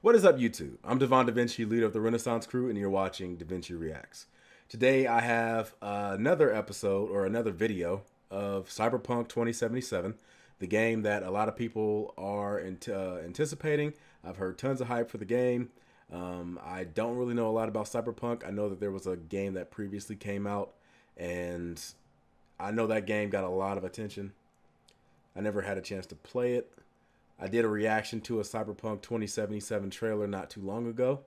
What is up, YouTube? I'm Devon DaVinci, leader of the Renaissance crew, and you're watching DaVinci Reacts. Today I have another episode, or another video, of Cyberpunk 2077, the game that a lot of people are anticipating. I've heard tons of hype for the game. I don't really know a lot about Cyberpunk. I know that there was a game that previously came out, and I know that game got a lot of attention. I never had a chance to play it. I did a reaction to a Cyberpunk 2077 trailer not too long ago,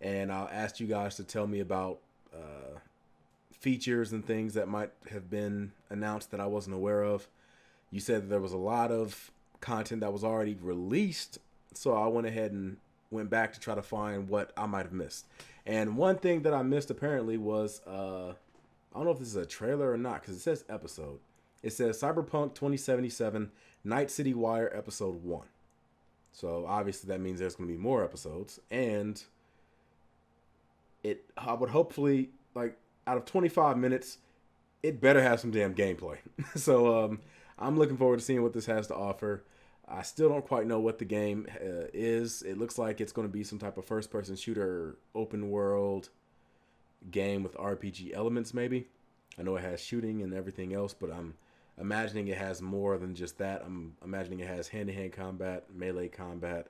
and I'll ask you guys to tell me about features and things that might have been announced that I wasn't aware of. You said that there was a lot of content that was already released, so I went ahead and went back to try to find what I might have missed. And one thing that I missed apparently was, I don't know if this is a trailer or not, because it says episode. It says Cyberpunk 2077 Night City Wire Episode 1. So obviously that means there's going to be more episodes, and I would hopefully, like, out of 25 minutes, it better have some damn gameplay. So I'm looking forward to seeing what this has to offer. I still don't quite know what the game is. It looks like it's going to be some type of first-person shooter, open world game with RPG elements, maybe. I know it has shooting and everything else, but I'm imagining it has more than just that. I'm imagining it has hand-to-hand combat, melee combat.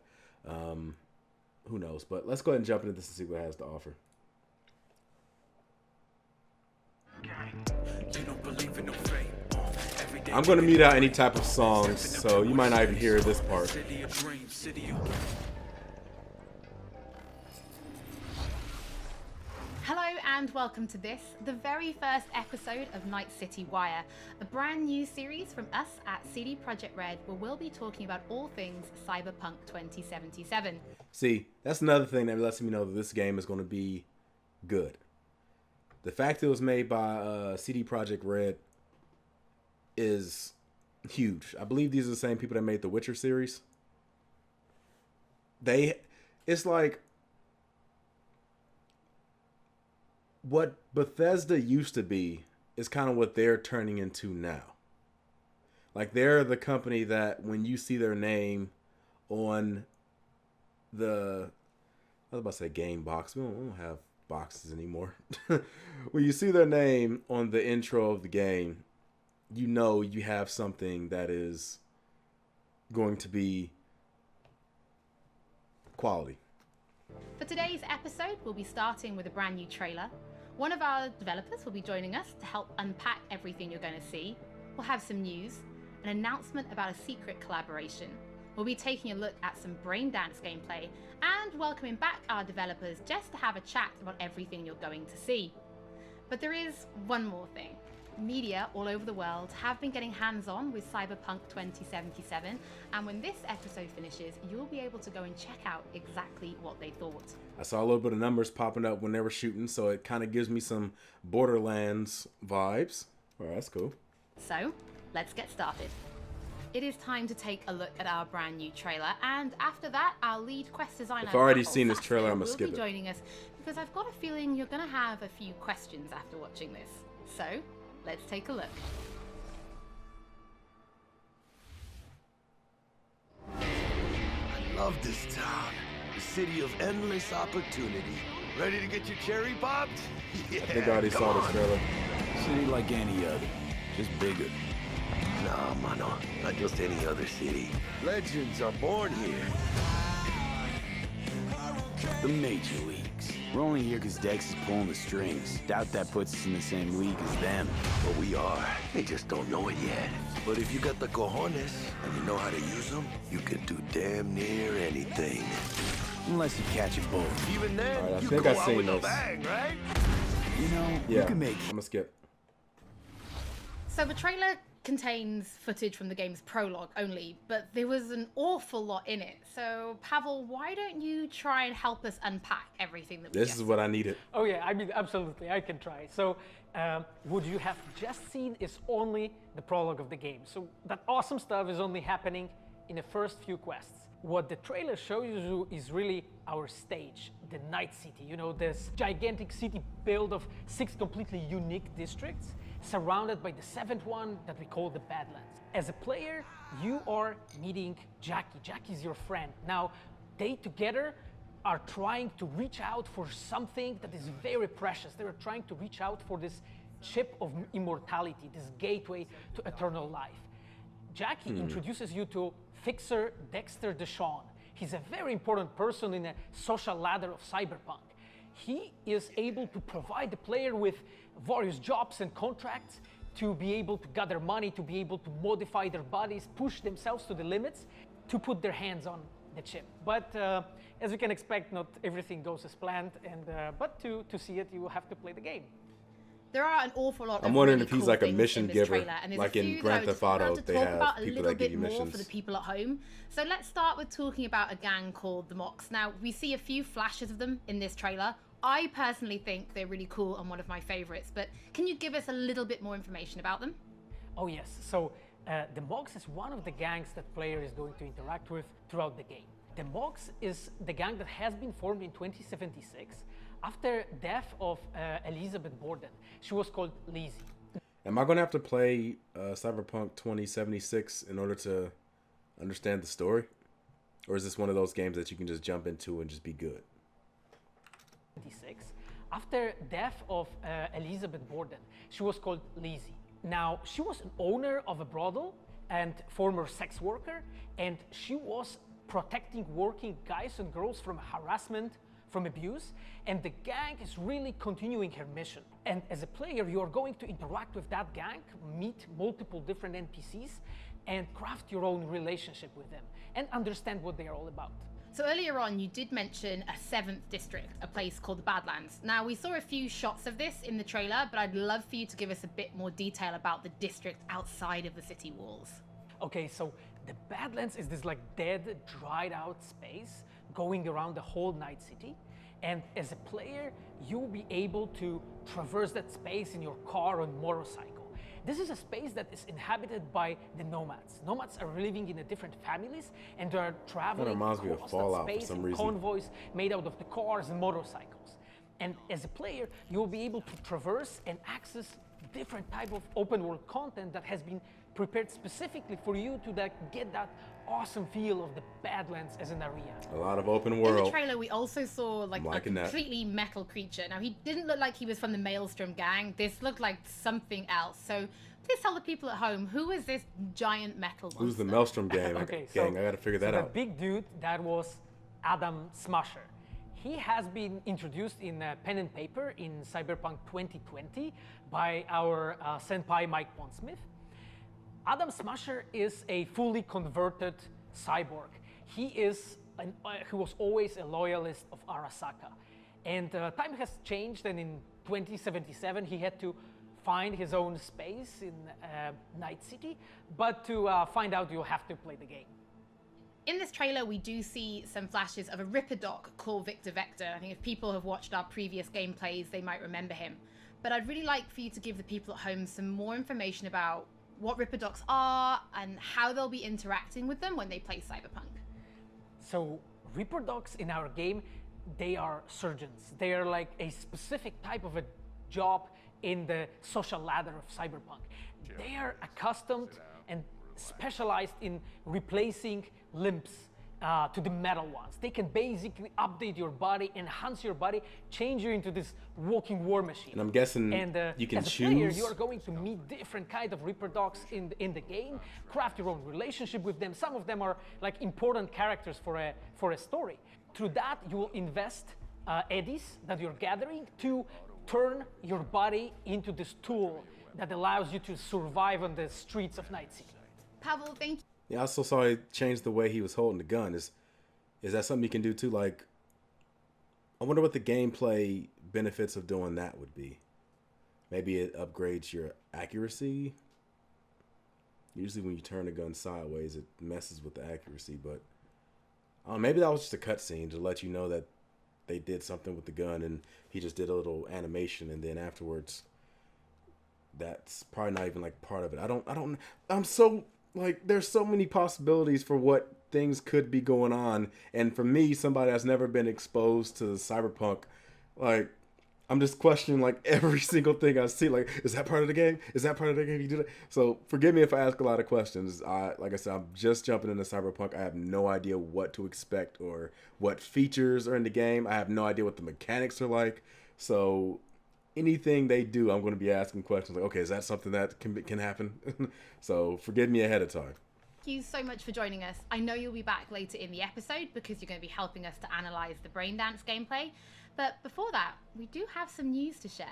Who knows? But let's go ahead and jump into this and see what it has to offer. I'm going to mute out any type of songs, so you might not even hear this part. Hello and welcome to this, the very first episode of Night City Wire, a brand new series from us at CD Projekt Red, where we'll be talking about all things Cyberpunk 2077. See, that's another thing that lets me know that this game is going to be good. The fact it was made by CD Projekt Red is huge. I believe these are the same people that made the Witcher series. It's like what Bethesda used to be is kind of what they're turning into now. Like, they're the company that when you see their name on the, I was about to say game box. We don't have boxes anymore. When you see their name on the intro of the game, you know you have something that is going to be quality. For today's episode, we'll be starting with a brand new trailer. One of our developers will be joining us to help unpack everything you're going to see. We'll have some news, an announcement about a secret collaboration. We'll be taking a look at some Braindance gameplay and welcoming back our developers just to have a chat about everything you're going to see. But there is one more thing. Media all over the world have been getting hands-on with Cyberpunk 2077, and when this episode finishes, you'll be able to go and check out exactly what they thought. I saw a little bit of numbers popping up when they were shooting, so it kind of gives me some Borderlands vibes. All right, that's cool. So, let's get started. It is time to take a look at our brand new trailer, and after that, our lead quest designer, If I've already seen this trailer, I'm gonna skip it. will be joining us, because I've got a feeling you're going to have a few questions after watching this. So, let's take a look. I love this town. The city of endless opportunity. Ready to get your cherry popped? Yeah, I think I already saw this trailer. City like any other, just bigger. Nah, mano. Not just any other city. Legends are born here. The major leagues. We're only here because Dex is pulling the strings. Doubt that puts us in the same league as them. But we are. They just don't know it yet. But if you got the cojones and you know how to use them, you can do damn near anything. Unless you catch a bullet. Even then, All right, I you think go I've out seen with a this. bang, right? You know, Yeah, you can make I'm gonna skip. So the trailer contains footage from the game's prologue only, but there was an awful lot in it. So, Pavel, why don't you try and help us unpack everything that we This just is what I needed. Oh yeah, I mean, absolutely, I can try. So, what you have just seen is only the prologue of the game. So that awesome stuff is only happening in the first few quests. What the trailer shows you is really our stage, the Night City. You know, this gigantic city built of 6 completely unique districts, surrounded by the 7th one that we call the Badlands. As a player, you are meeting Jackie. Jackie's your friend. Now, they together are trying to reach out for something that is very precious. They are trying to reach out for this chip of immortality, this gateway to eternal life. Jackie introduces you to Fixer Dexter Deshawn. He's a very important person in a social ladder of Cyberpunk. He is able to provide the player with various jobs and contracts to be able to gather money, to be able to modify their bodies, push themselves to the limits, to put their hands on the chip. But as you can expect, not everything goes as planned, and but to see it, you will have to play the game. There are an awful lot. I'm wondering really if he's cool like a things mission in this giver, trailer, and there's like a in few Grand that I Theft just want Auto, to they talk have about a people little that give bit you more missions. for the people at home. So let's start with talking about a gang called the Mox. Now, we see a few flashes of them in this trailer. I personally think they're really cool and one of my favorites, but can you give us a little bit more information about them? Oh yes, so the Mox is one of the gangs that player is going to interact with throughout the game. The Mox is the gang that has been formed in 2076 after death of Elizabeth Borden. She was called Lizzie. Am I going to have to play Cyberpunk 2076 in order to understand the story? Or is this one of those games that you can just jump into and just be good? After death of Elizabeth Borden, she was called Lizzie. Now, she was an owner of a brothel and former sex worker, and she was protecting working guys and girls from harassment, from abuse, and the gang is really continuing her mission. And as a player, you are going to interact with that gang, meet multiple different NPCs, and craft your own relationship with them, and understand what they are all about. So earlier on, you did mention a 7th district, a place called the Badlands. Now, we saw a few shots of this in the trailer, but I'd love for you to give us a bit more detail about the district outside of the city walls. Okay, so the Badlands is this like dead, dried out space going around the whole Night City. And as a player, you'll be able to traverse that space in your car or motorcycle. This is a space that is inhabited by the nomads. Nomads are living in different families, and they are traveling reminds me of across Fallout that for space some in reason. convoys made out of the cars and motorcycles. And as a player, you'll be able to traverse and access different type of open world content that has been prepared specifically for you to get that awesome feel of the Badlands as an area. A lot of open In world. the trailer, we also saw like a liking that. completely metal creature. Now, he didn't look like he was from the Maelstrom gang. This looked like something else. So please tell the people at home, who is this giant metal monster? Who's the Maelstrom gang? Okay, gang, I got to figure that so out. the big dude, that was Adam Smasher. He has been introduced in pen and paper in Cyberpunk 2020 by our senpai Mike Pondsmith. Adam Smasher is a fully converted cyborg. He was always a loyalist of Arasaka. And time has changed, and in 2077 he had to find his own space in Night City. But to find out, you'll have to play the game. In this trailer, we do see some flashes of a Ripper Doc called Victor Vector. I think if people have watched our previous gameplays, they might remember him. But I'd really like for you to give the people at home some more information about what Ripper Docs are and how they'll be interacting with them when they play Cyberpunk. So Ripper Docs in our game, they are surgeons. They are like a specific type of a job in the social ladder of Cyberpunk. They are accustomed and specialized in replacing limbs to the metal ones. They can basically update your body, enhance your body, change you into this walking war machine. And I'm guessing and, you can as a choose. player, you are going to meet different kind of Ripper Docs in the game, craft your own relationship with them. Some of them are like important characters for a story. Through that, you will invest eddies that you're gathering to turn your body into this tool that allows you to survive on the streets of Night City. Pavel, thank you. Yeah, I also saw he changed the way he was holding the gun. Is that something you can do too? Like, I wonder what the gameplay benefits of doing that would be. Maybe it upgrades your accuracy. Usually when you turn the gun sideways, it messes with the accuracy. But maybe that was just a cutscene to let you know that they did something with the gun, and he just did a little animation, and then afterwards, that's probably not even like part of it. I'm so like, there's so many possibilities for what things could be going on, and for me, somebody that's never been exposed to Cyberpunk, like, I'm just questioning like every single thing I see. Like, is that part of the game? Is that part of the game? You do that. So forgive me if I ask a lot of questions. Like I said, I'm just jumping into Cyberpunk. I have no idea what to expect or what features are in the game. I have no idea what the mechanics are like. So anything they do, I'm going to be asking questions like, okay, is that something that can happen? So forgive me ahead of time. Thank you so much for joining us. I know you'll be back later in the episode because you're going to be helping us to analyze the Braindance gameplay. But before that, we do have some news to share.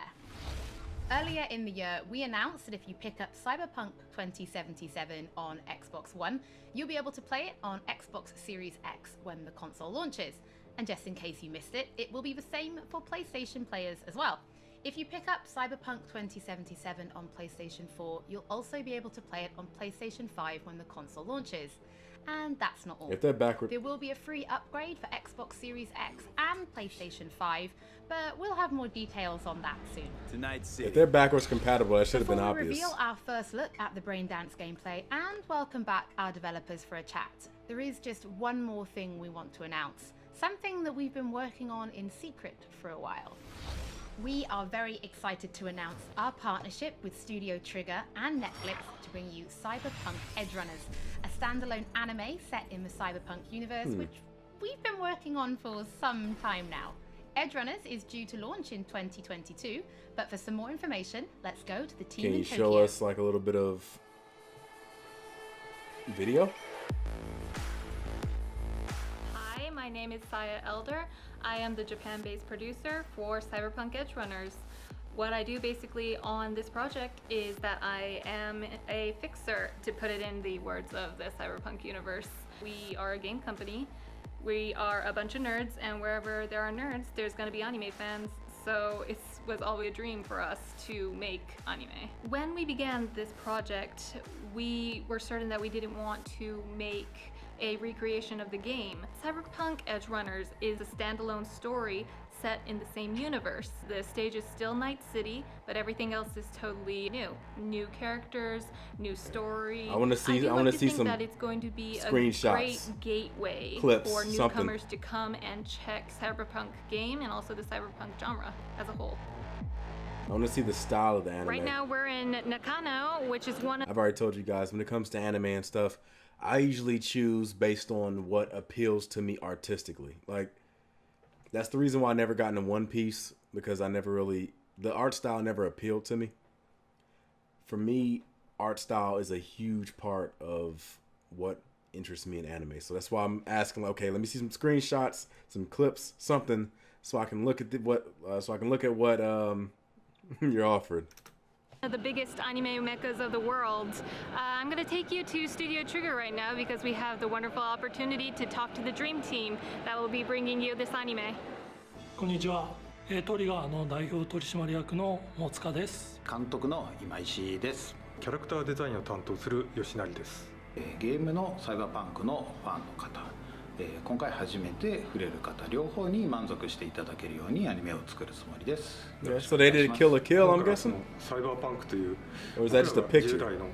Earlier in the year, we announced that if you pick up Cyberpunk 2077 on Xbox One, you'll be able to play it on Xbox Series X when the console launches. And just in case you missed it, it will be the same for PlayStation players as well. If you pick up Cyberpunk 2077 on PlayStation 4, you'll also be able to play it on PlayStation 5 when the console launches. And that's not all. If they're backward, there will be a free upgrade for Xbox Series X and PlayStation 5, but we'll have more details on that soon. Tonight's city. if they're backwards compatible, that should have been Before we obvious. reveal our first look at the Braindance gameplay and welcome back our developers for a chat, there is just one more thing we want to announce. Something that we've been working on in secret for a while. We are very excited to announce our partnership with Studio Trigger and Netflix to bring you Cyberpunk Edgerunners, a standalone anime set in the Cyberpunk universe, which we've been working on for some time now. Edgerunners is due to launch in 2022, but for some more information, let's go to the team Can in you Tokyo. show us like a little bit of video? Hi, my name is Saya Elder. I am the Japan-based producer for Cyberpunk Edgerunners. What I do basically on this project is that I am a fixer, to put it in the words of the Cyberpunk universe. We are a game company. We are a bunch of nerds, and wherever there are nerds, there's going to be anime fans. So it was always a dream for us to make anime. When we began this project, we were certain that we didn't want to make a recreation of the game. Cyberpunk Edgerunners is a standalone story set in the same universe. The stage is still Night City, but everything else is totally new. New characters, new story. I want to see some that it's going to be screenshots, a great gateway clips, for something. newcomers to come and check Cyberpunk game and also the Cyberpunk genre as a whole. I want to see the style of the anime. Right now we're in Nakano, which is one of I've already told you guys, when it comes to anime and stuff, I usually choose based on what appeals to me artistically. Like, that's the reason why I never got into One Piece, because the art style never appealed to me. For me, art style is a huge part of what interests me in anime. So that's why I'm asking, okay, let me see some screenshots, some clips, something, so I can look at what you're offered. the biggest anime meccas of the world. I'm going to take you to Studio Trigger right now because we have the wonderful opportunity to talk to the dream team that will be bringing you this anime. こんにちは。トリガーの代表取締役の大塚です。監督の今石です。キャラクターデザインを担当する吉成です。ゲームのサイバーパンクのファンの方、今回初めて触れる方両方に満足していただけるようにアニメを作るつもりです。 Yeah, so they did Kill a Kill, I'm guessing? サイバーパンクという Or is that just a picture? 従来の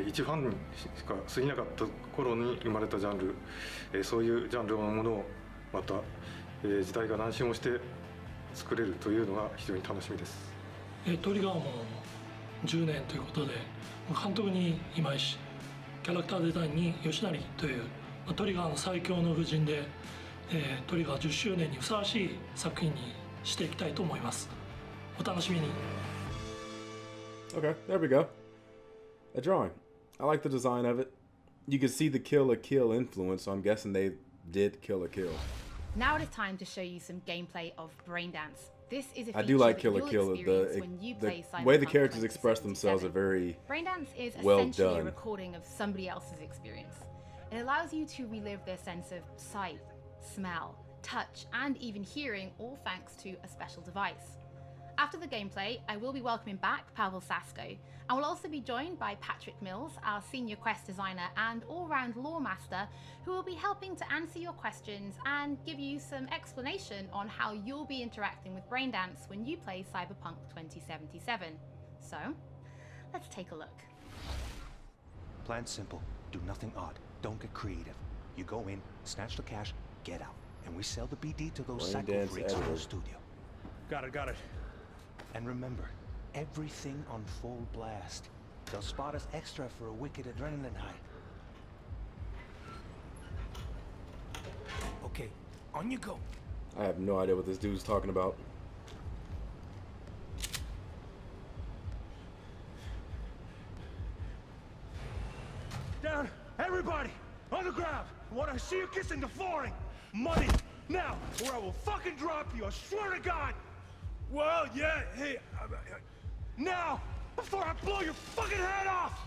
一ファンにしか過ぎなかった頃に生まれたジャンル、そういうジャンルのものをまた、時代が何周もして作れるというのが非常に楽しみです。トリガーも10年ということで、監督に今石、キャラクターデザインに吉成というトリガーの最強の布陣で、トリガー10周年にふさわしい作品にしていきたいと思います。お楽しみに。Okay, there we go. A drawing. I like the design of it. You can see the Kill a Kill influence, so I'm guessing they did Kill a Kill. Now it is time to show you some gameplay of Braindance. This is a I do like feature Kill a that Kill. you'll experience when you play The way the Cyberpunk characters express 2077. themselves are very Braindance is well essentially a done. recording of somebody else's experience. It allows you to relive their sense of sight, smell, touch, and even hearing, all thanks to a special device. After the gameplay, I will be welcoming back Pavel Sasko, and will also be joined by Patrick Mills, our senior quest designer and all-round lore master, who will be helping to answer your questions and give you some explanation on how you'll be interacting with Braindance when you play Cyberpunk 2077. So, let's take a look. Plan simple. Do nothing odd. Don't get creative. You go in, snatch the cash, get out. And we sell the BD to those psycho Braindance freaks from the Edward. studio. Got it. And remember, everything on full blast. They'll spot us extra for a wicked adrenaline high. Okay, on you go. I have no idea what this dude's talking about. Down, everybody, on the ground. I want to see you kissing the flooring. Money, now, or I will fucking drop you. I swear to God. Well, yeah, hey, now, before I blow your fucking head off.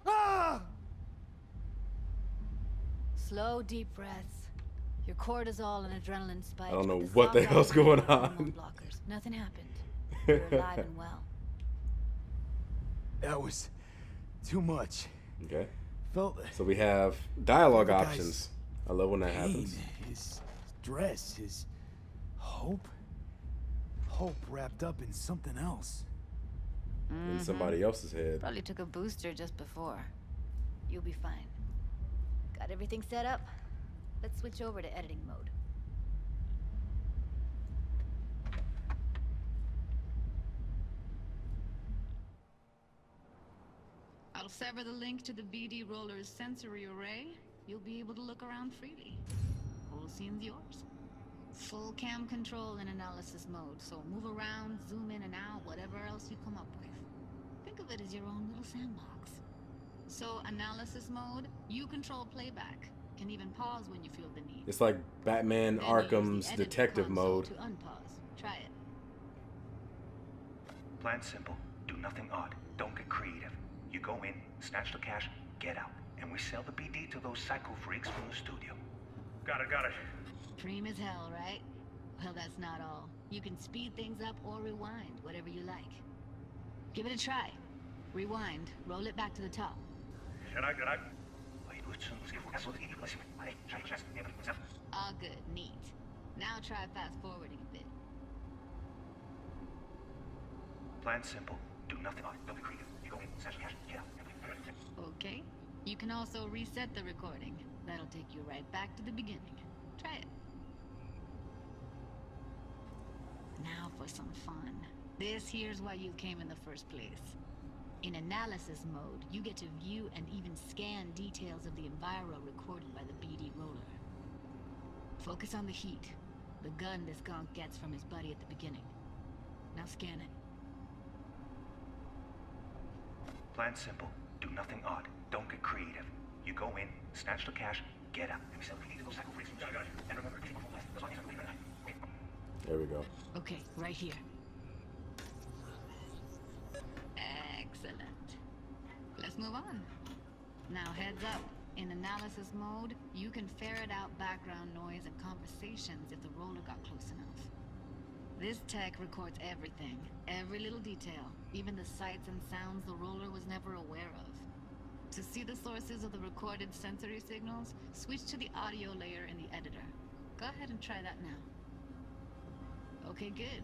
Ah! Slow, deep breaths. Your cortisol and adrenaline spikes. I don't know but what the soft hell's going hormone on. blockers. Nothing happened. You're alive and well. That was too much. Okay. Felt So we have dialogue the guy's options. I love when that pain, happens. his stress, his hope. Hope wrapped up in something else. In somebody else's head. Probably took a booster just before. You'll be fine. Got everything set up? Let's switch over to editing mode. I'll sever the link to the BD Roller's sensory array. You'll be able to look around freely. Whole scene's yours. Full cam control in analysis mode, so move around, zoom in and out, whatever else you come up with. Think of it as your own little sandbox. So analysis mode, you control playback. Can even pause when you feel the need. It's like Batman Then you use the Arkham's editing detective console mode. to unpause. Try it. Plan simple. Do nothing odd. Don't get creative. You go in, snatch the cash, get out. And we sell the BD to those psycho freaks from the studio. Got it. Dream as hell, right? Well, that's not all. You can speed things up or rewind, whatever you like. Give it a try. Rewind. Roll it back to the top. All good. Neat. Now try fast forwarding a bit. Plan simple. Do nothing odd. Don't be creative. You go in, snatch the cash, get out. Okay. You can also reset the recording. That'll take you right back to the beginning. Try it. Now for some fun. This here's why you came in the first place. In analysis mode, you get to view and even scan details of the enviro recorded by the BD Roller. Focus on the heat, the gun this gonk gets from his buddy at the beginning. Now scan it. Plan simple. Do nothing odd. Don't get creative. You go in, snatch the cash, get out. And we sell the BD to those psycho freaks from the studio. And remember, keep full life. That's all you have to leave. There we go. Okay, right here. Excellent. Let's move on. Now heads up. In analysis mode, you can ferret out background noise and conversations if the roller got close enough. This tech records everything, every little detail, even the sights and sounds the roller was never aware of. To see the sources of the recorded sensory signals, switch to the audio layer in the editor. Go ahead and try that now. Okay, good.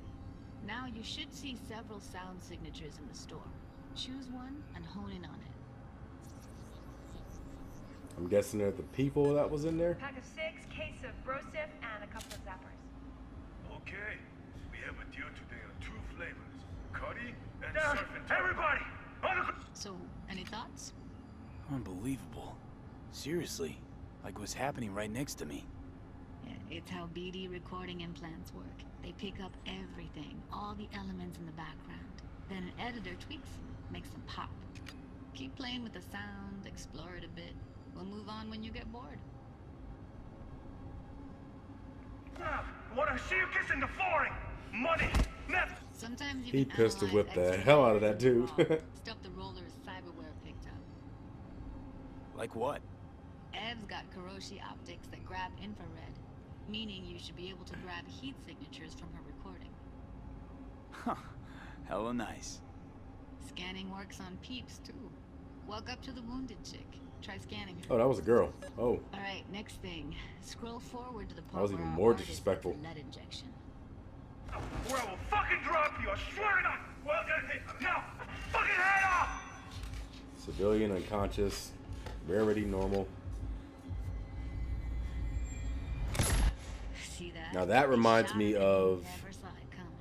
Now you should see several sound signatures in the store. Choose one and hone in on it. I'm guessing they're the people that was in there. Pack of 6, case of Brosif, and a couple of zappers. Okay, we have a deal today on 2 flavors. Cuddy and Down, surf and turf. everybody! So, any thoughts? Unbelievable. Seriously, like what's happening right next to me. Yeah, it's how BD recording implants work. They pick up everything, all the elements in the background. Then an editor tweaks them, makes them pop. Keep playing with the sound, explore it a bit. We'll move on when you get bored. I want to see you kissing the flooring! Money! Sometimes you He can pistol analyze whipped the extra hell out of layers that dude. raw, stuff the roller's cyberware picked up. Like what? Ev's got Kuroshi optics that grab infrared, meaning you should be able to grab heat signatures from her recording. Huh. Hella nice. Scanning works on peeps, too. Walk up to the wounded chick. Try scanning her. Oh, that was a girl. Oh. Alright, next thing. Scroll forward to the part was where even our more artist gets disrespectful. the lead injection. Or I will fucking drop you, I swear to God! Well, now, fucking head off! Civilian unconscious. Rarity, normal. See that? Now that reminds me of... Never saw it coming.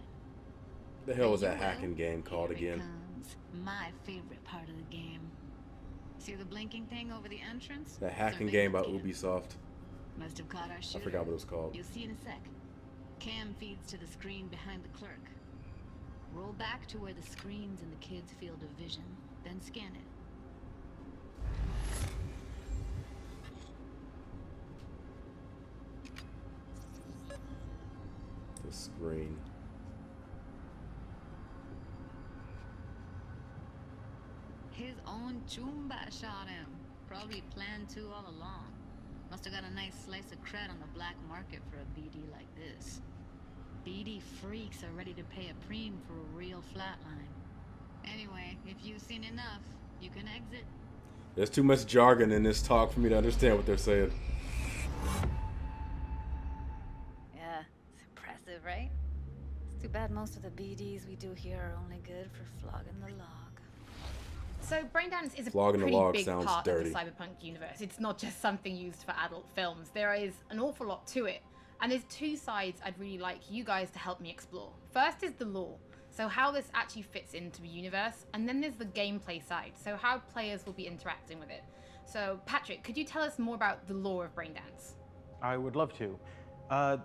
The hell was But that you will. hacking game called Here it again? comes. My favorite part of the game. See the blinking thing over the entrance? That hacking Surveillance game by cam. Ubisoft. Must have caught our I shooter. forgot what it was called. You'll see in a sec. Cam feeds to the screen behind the clerk. Roll back to where the screen's in the kid's field of vision, then scan it. The screen. His own Chumba shot him. Probably planned to all along. Must have got a nice slice of cred on the black market for a BD like this. BD freaks are ready to pay a preem for a real flatline. Anyway, if you've seen enough, you can exit. There's too much jargon in this talk for me to understand what they're saying. Yeah, it's impressive, right? It's too bad most of the BDs we do here are only good for flogging the log. So Braindance is a Flogging the pretty log big sounds part dirty. of the Cyberpunk universe. It's not just something used for adult films. There is an awful lot to it. And there's two sides I'd really like you guys to help me explore. First is the lore, so how this actually fits into the universe, and then there's the gameplay side, so how players will be interacting with it. So Patrick, could you tell us more about the lore of Braindance? I would love to.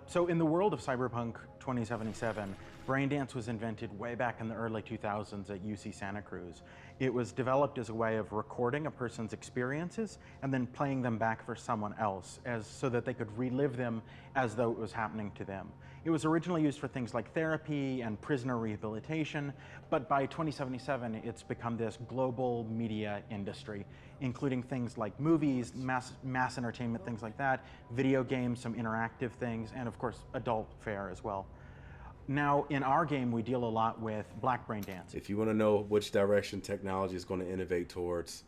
So in the world of Cyberpunk 2077, Braindance was invented way back in the early 2000s at UC Santa Cruz. It was developed as a way of recording a person's experiences and then playing them back for someone else so that they could relive them as though it was happening to them. It was originally used for things like therapy and prisoner rehabilitation, but by 2077 it's become this global media industry, including things like movies, mass entertainment, things like that, video games, some interactive things, and of course adult fare as well. Now, in our game, we deal a lot with black Braindance. If you want to know which direction technology is going to innovate towards,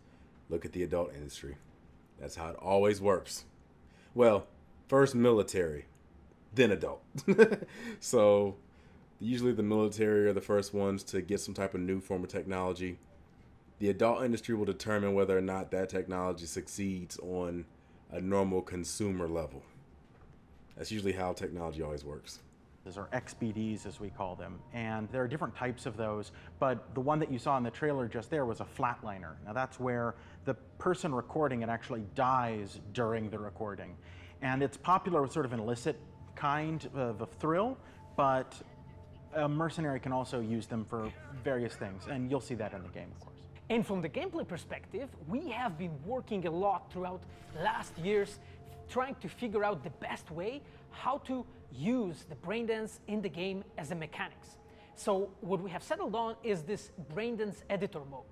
look at the adult industry. That's how it always works. Well, first military, then adult. So usually the military are the first ones to get some type of new form of technology. The adult industry will determine whether or not that technology succeeds on a normal consumer level. That's usually how technology always works. Or XBDs as we call them, and there are different types of those, but the one that you saw in the trailer just there was a flatliner. Now that's where the person recording it actually dies during the recording, and it's popular with sort of an illicit kind of a thrill, but a mercenary can also use them for various things, and you'll see that in the game, of course. And from the gameplay perspective, we have been working a lot throughout last years trying to figure out the best way how to use the Braindance in the game as a mechanics. So what we have settled on is this Braindance editor mode.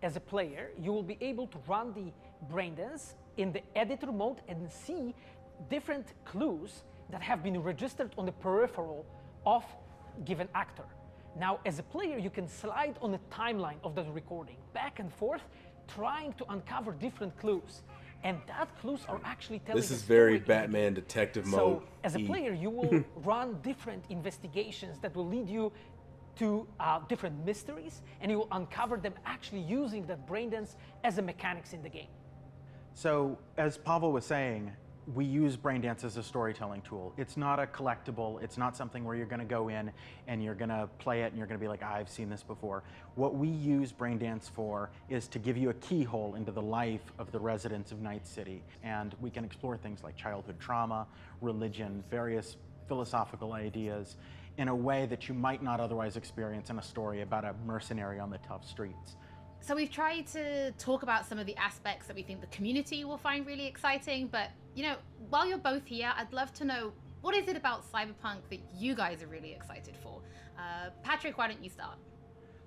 As a player, you will be able to run the Braindance in the editor mode and see different clues that have been registered on the peripheral of given actor. Now, as a player, you can slide on the timeline of the recording back and forth, trying to uncover different clues. And that clues are actually telling This is very Batman detective mode. So, as a player, you will run different investigations that will lead you to different mysteries, and you will uncover them actually using that Braindance as a mechanics in the game. So, as Pavel was saying, we use Braindance as a storytelling tool. It's not a collectible. It's not something where you're going to go in and you're going to play it and you're going to be like, I've seen this before. What we use Braindance for is to give you a keyhole into the life of the residents of Night City. And we can explore things like childhood trauma, religion, various philosophical ideas in a way that you might not otherwise experience in a story about a mercenary on the tough streets. So we've tried to talk about some of the aspects that we think the community will find really exciting, but you know, while you're both here, I'd love to know, what is it about Cyberpunk that you guys are really excited for? Patrick, why don't you start?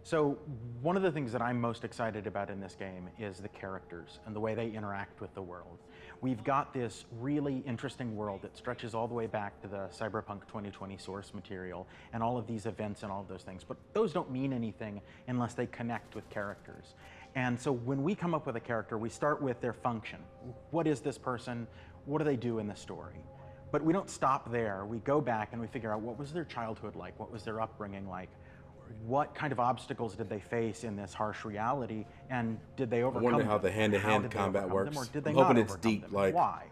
So one of the things that I'm most excited about in this game is the characters and the way they interact with the world. We've got this really interesting world that stretches all the way back to the Cyberpunk 2020 source material and all of these events and all of those things, but those don't mean anything unless they connect with characters. And so when we come up with a character, we start with their function. What is this person? What do they do in the story? But we don't stop there. We go back and we figure out, what was their childhood like? What was their upbringing like? what kind of obstacles did they face in this harsh reality, and did they overcome wonder them? how the hand-to-hand How did they combat overcome them, works. or did they I'm not hoping it's overcome deep, them? like, Why?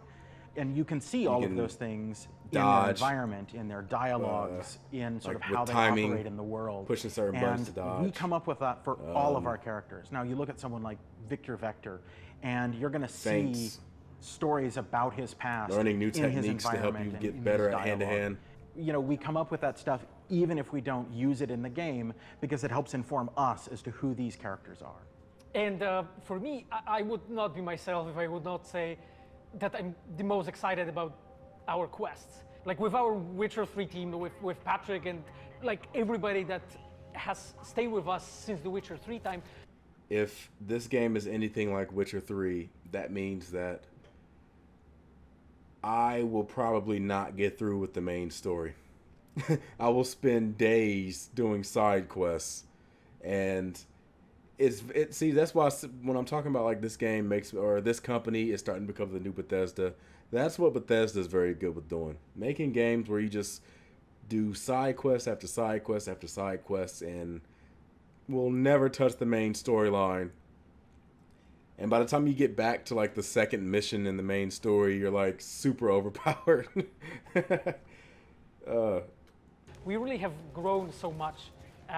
And you can see all of can those things in their dodge, environment, in their dialogues, in sort like of with how they timing, operate in the world. pushing certain buttons to And we dodge. come up with that for all of our characters. Now you look at someone like Victor Vector, and you're going to see Thanks. stories about his past, Learning new in his techniques to help environment you and get in better his at hand-to-hand. dialogue. You know, we come up with that stuff even if we don't use it in the game, because it helps inform us as to who these characters are. And for me, I would not be myself if I would not say that I'm the most excited about our quests. Like with our Witcher 3 team, with Patrick and like everybody that has stayed with us since the Witcher 3 time. If this game is anything like Witcher 3, that means that I will probably not get through with the main story. I will spend days doing side quests, and see, that's why when I'm talking about like this game or this company is starting to become the new Bethesda. That's what Bethesda is very good with doing, making games where you just do side quests after side quests after side quests, and will never touch the main storyline. And by the time you get back to like the second mission in the main story, you're like super overpowered. We really have grown so much.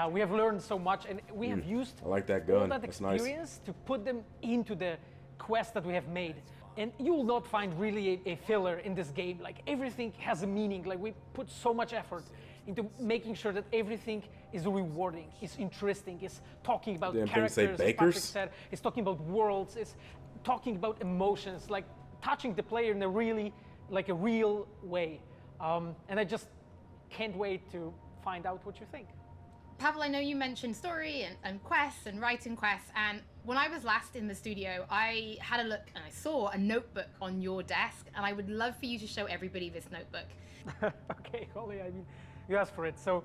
We have learned so much, and we have used I like that all gun. that That's nice. experience to put them into the quest that we have made. And you will not find really a filler in this game. Like everything has a meaning. Like we put so much effort into making sure that everything is rewarding, is interesting, is talking about Damn thing characters, say as bakers? Patrick said, is talking about worlds, is talking about emotions, like touching the player in a really, like a real way. And I just can't wait to find out what you think. Pavel, I know you mentioned story and quests and writing quests, and when I was last in the studio, I had a look and I saw a notebook on your desk, and I would love for you to show everybody this notebook. Okay, Holly, I mean, you asked for it. So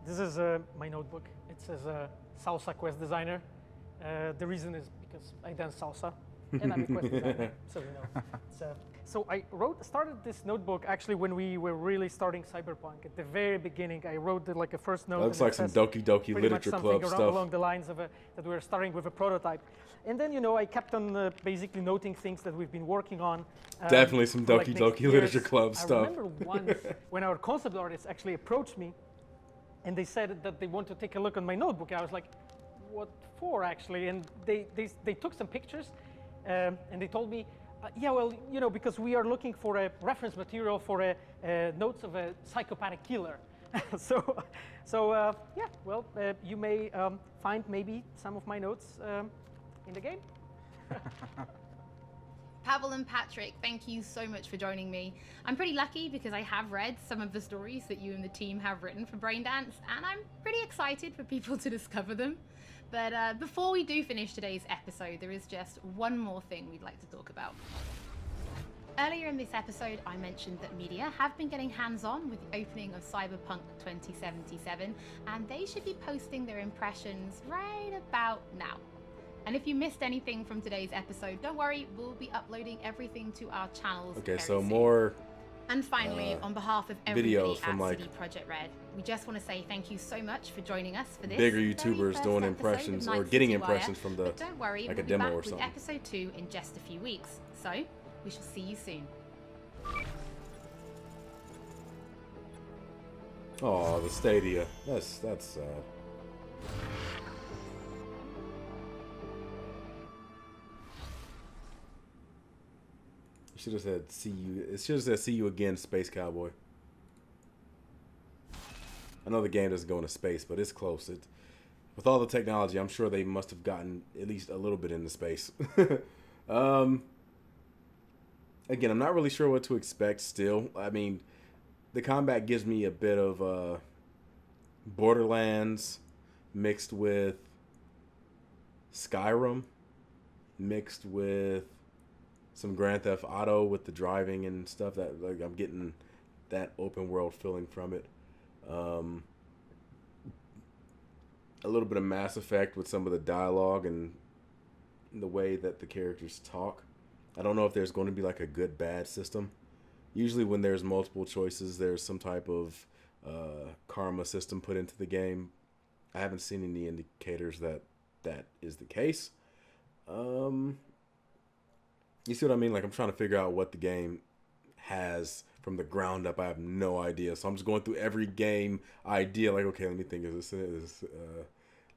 this is my notebook. It says Salsa Quest Designer. The reason is because I dance salsa, and I'm a quest designer, so you know. So I started this notebook actually when we were really starting Cyberpunk. At the very beginning, I wrote like a first note. That looks like some Doki Doki Literature Club stuff. Along the lines of that we were starting with a prototype. And then, you know, I kept on basically noting things that we've been working on. Definitely some for, Doki like, Doki Literature Club I stuff. remember once when our concept artists actually approached me and they said that they want to take a look on my notebook. I was like, what for actually? And they took some pictures and they told me, yeah, well, you know, because we are looking for a reference material for notes of a psychopathic killer. Yeah, well, you may find maybe some of my notes in the game. Pavel and Patrick, thank you so much for joining me. I'm pretty lucky because I have read some of the stories that you and the team have written for Braindance, and I'm pretty excited for people to discover them. But before we do finish today's episode, there is just one more thing we'd like to talk about. Earlier in this episode, I mentioned that media have been getting hands-on with the opening of Cyberpunk 2077, and they should be posting their impressions right about now. And if you missed anything from today's episode, don't worry, we'll be uploading everything to our channels. Okay, very so soon. more. And finally, on behalf of everybody videos at from, like, CD Projekt Red, we just want to say thank you so much for joining us for this bigger very YouTubers first doing episode impressions of or Night getting City Wire. impressions from the But don't worry, like we'll a be demo back or with something. episode 2 in just a few weeks. So we shall see you soon. Oh, the Stadia. That's sad. Should have said see you. It should have said see you again, Space Cowboy. I know the game doesn't go into space, but it's close. With all the technology, I'm sure they must have gotten at least a little bit into space. Again, I'm not really sure what to expect still. I mean, the combat gives me a bit of Borderlands mixed with Skyrim, mixed with some Grand Theft Auto with the driving and stuff. That, like, I'm getting that open world feeling from it. A little bit of Mass Effect with some of the dialogue and the way that the characters talk. I don't know if there's going to be like a good bad system. Usually when there's multiple choices, there's some type of karma system put into the game. I haven't seen any indicators that that is the case. You see what I mean? Like, I'm trying to figure out what the game has from the ground up. I have no idea. So I'm just going through every game idea. Like, okay, let me think. Let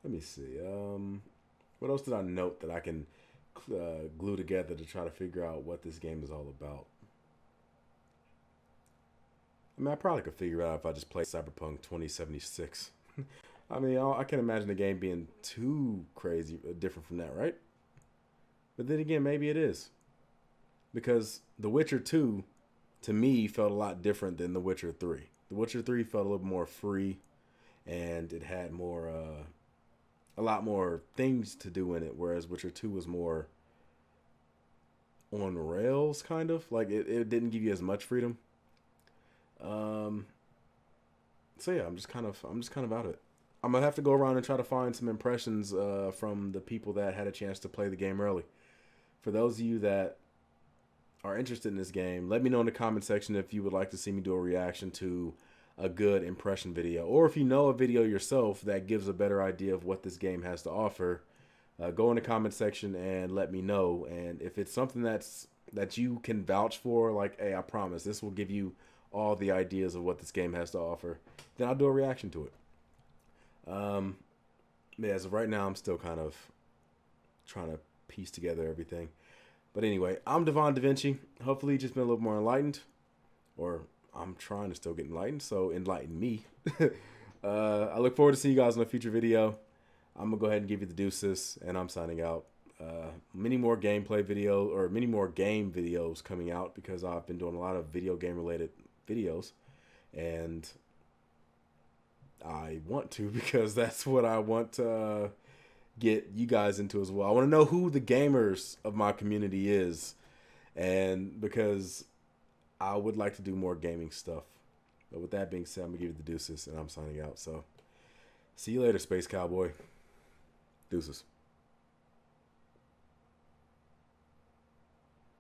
me see. What else did I note that I can glue together to try to figure out what this game is all about? I mean, I probably could figure it out if I just played Cyberpunk 2076. I mean, I can't imagine the game being too crazy different from that, right? But then again, maybe it is. Because The Witcher 2, to me, felt a lot different than The Witcher 3. The Witcher 3 felt a little more free, and it had more, a lot more things to do in it, whereas Witcher 2 was more on rails, kind of. Like, it didn't give you as much freedom. So yeah, I'm just kind of out of it. I'm gonna have to go around and try to find some impressions from the people that had a chance to play the game early. For those of you that are interested in this game, let me know in the comment section if you would like to see me do a reaction to a good impression video, or if you know a video yourself that gives a better idea of what this game has to offer. Go in the comment section and let me know. And if it's something that you can vouch for, like, hey, I promise this will give you all the ideas of what this game has to offer, then I'll do a reaction to it. Yeah, as of right now, I'm still kind of trying to piece together everything. But anyway, I'm Devon DaVinci. Hopefully you've just been a little more enlightened, or I'm trying to still get enlightened, so enlighten me. I look forward to seeing you guys in a future video. I'm gonna go ahead and give you the deuces, and I'm signing out. Many more gameplay video, or many more game videos coming out, because I've been doing a lot of video game related videos, and I want to, because that's what I want to get you guys into as well. I want to know who the gamers of my community is, and because I would like to do more gaming stuff. But with that being said, I'm gonna give you the deuces, and I'm signing out. So see you later, Space Cowboy. Deuces.